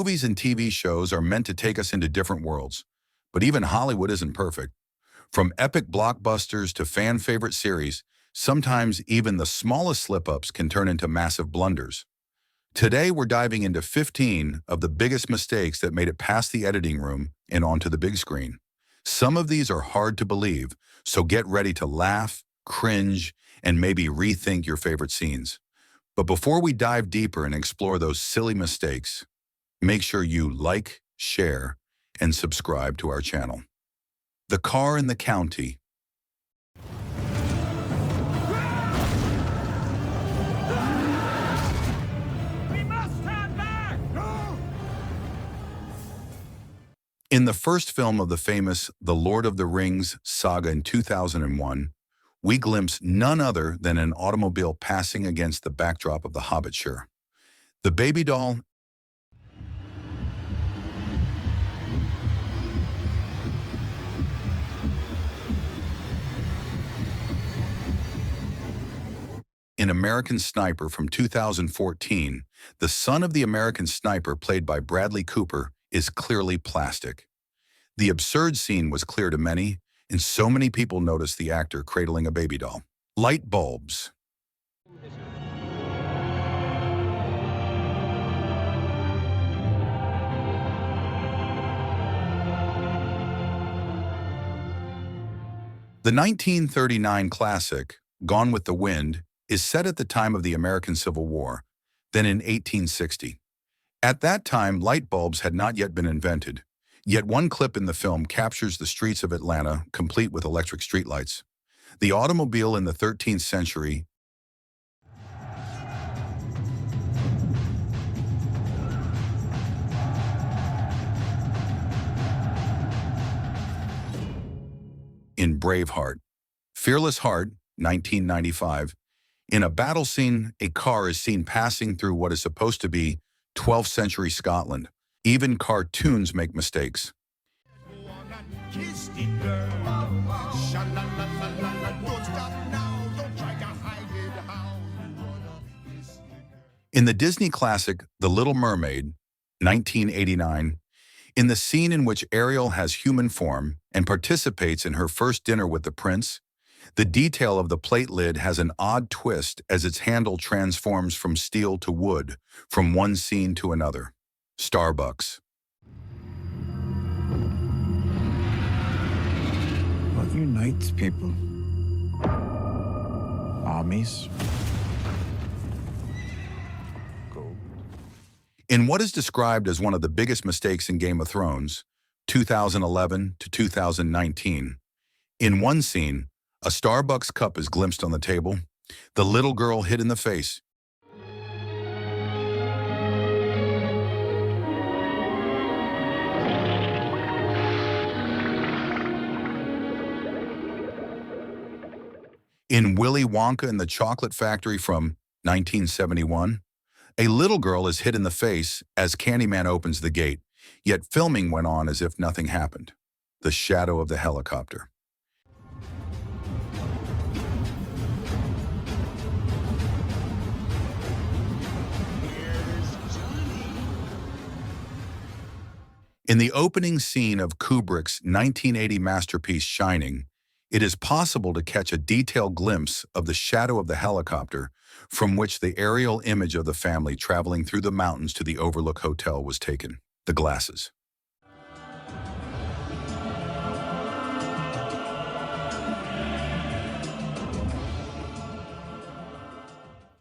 Movies and TV shows are meant to take us into different worlds, but even Hollywood isn't perfect. From epic blockbusters to fan-favorite series, sometimes even the smallest slip-ups can turn into massive blunders. Today, we're diving into 15 of the biggest mistakes that made it past the editing room and onto the big screen. Some of these are hard to believe, so get ready to laugh, cringe, and maybe rethink your favorite scenes. But before we dive deeper and explore those silly mistakes, make sure you like, share, and subscribe to our channel. The Car in the County. In the first film of the famous The Lord of the Rings saga in 2001, we glimpse none other than an automobile passing against the backdrop of the Hobbit shire. The baby doll in American Sniper from 2014, the son of the American Sniper played by Bradley Cooper is clearly plastic. The absurd scene was clear to many, and so many people noticed the actor cradling a baby doll. Light bulbs. The 1939 classic, Gone with the Wind, is set at the time of the American Civil War, then in 1860. At that time, light bulbs had not yet been invented, yet one clip in the film captures the streets of Atlanta, complete with electric streetlights. The automobile in the 13th century in Braveheart. Fearless Heart, 1995. In a battle scene, a car is seen passing through what is supposed to be 12th century Scotland. Even cartoons make mistakes. In the Disney classic The Little Mermaid, 1989, in the scene in which Ariel has human form and participates in her first dinner with the prince, the detail of the plate lid has an odd twist as its handle transforms from steel to wood, from one scene to another. Starbucks. What unites people? Armies. Gold. In what is described as one of the biggest mistakes in Game of Thrones, 2011 to 2019, in one scene, a Starbucks cup is glimpsed on the table, the little girl hit in the face. In Willy Wonka and the Chocolate Factory from 1971, a little girl is hit in the face as Candyman opens the gate, yet filming went on as if nothing happened. The shadow of the helicopter. In the opening scene of Kubrick's 1980 masterpiece Shining, it is possible to catch a detailed glimpse of the shadow of the helicopter from which the aerial image of the family traveling through the mountains to the Overlook Hotel was taken. The glasses.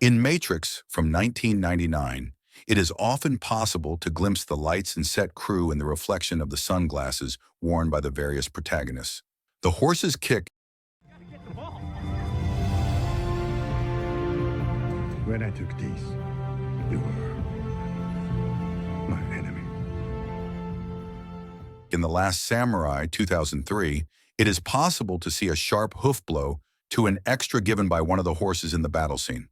In Matrix from 1999, it is often possible to glimpse the lights and set crew in the reflection of the sunglasses worn by the various protagonists. The horse's kick. When I took these, you were my enemy. In The Last Samurai, 2003, it is possible to see a sharp hoof blow to an extra given by one of the horses in the battle scene.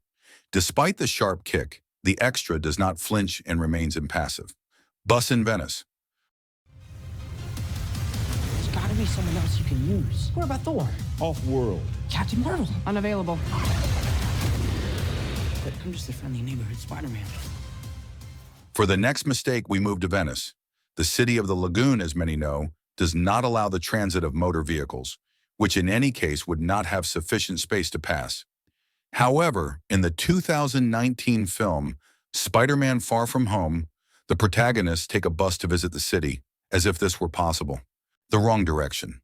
Despite the sharp kick, the extra does not flinch and remains impassive. Bus in Venice. There's gotta be someone else you can use. What about Thor? Off-world. Captain Marvel? Unavailable. But I'm just a friendly neighborhood Spider-Man. For the next mistake, we moved to Venice. The city of the lagoon, as many know, does not allow the transit of motor vehicles, which in any case would not have sufficient space to pass. However, in the 2019 film Spider-Man: Far From Home, the protagonists take a bus to visit the city, as if this were possible. The wrong direction.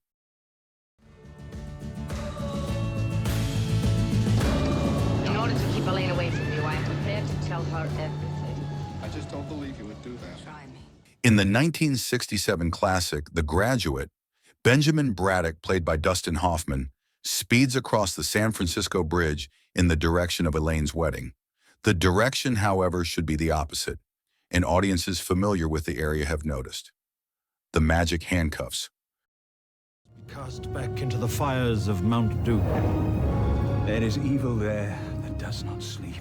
In order to keep Elaine away from you, I am prepared to tell her everything. I just don't believe you would do that. Try me. In the 1967 classic The Graduate, Benjamin Braddock, played by Dustin Hoffman, speeds across the San Francisco Bridge in the direction of Elaine's wedding. The direction, however, should be the opposite, and audiences familiar with the area have noticed. The magic handcuffs. Cast back into the fires of Mount Doom. There is evil there that does not sleep.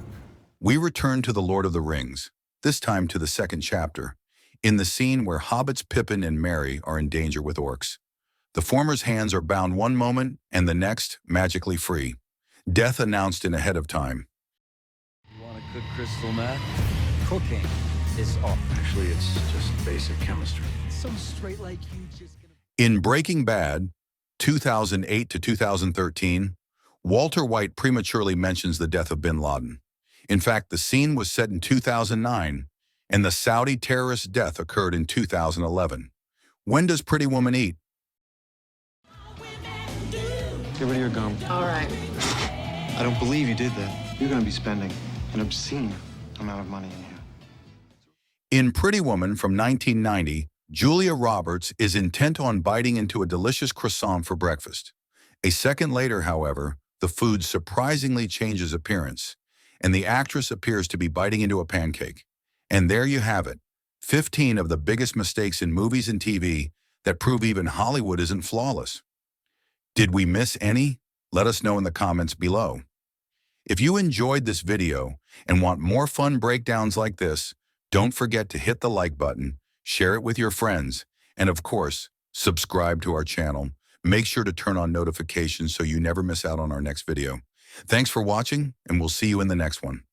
We return to The Lord of the Rings, this time to the second chapter, in the scene where hobbits Pippin and Merry are in danger with orcs. The former's hands are bound one moment and the next magically free. Death announced in ahead of time. You want to cook crystal meth? Cooking is art. Actually, it's just basic chemistry. Some straight like you just gonna... In Breaking Bad, 2008 to 2013, Walter White prematurely mentions the death of bin Laden. In fact, the scene was set in 2009, and the Saudi terrorist death occurred in 2011. When does Pretty Woman eat? Get rid of your gum. All right. I don't believe you did that. You're gonna be spending an obscene amount of money in here. In Pretty Woman from 1990, Julia Roberts is intent on biting into a delicious croissant for breakfast. A second later, however, the food surprisingly changes appearance, and the actress appears to be biting into a pancake. And there you have it, 15 of the biggest mistakes in movies and TV that prove even Hollywood isn't flawless. Did we miss any? Let us know in the comments below. If you enjoyed this video and want more fun breakdowns like this, don't forget to hit the like button, share it with your friends, and of course, subscribe to our channel. Make sure to turn on notifications so you never miss out on our next video. Thanks for watching, and we'll see you in the next one.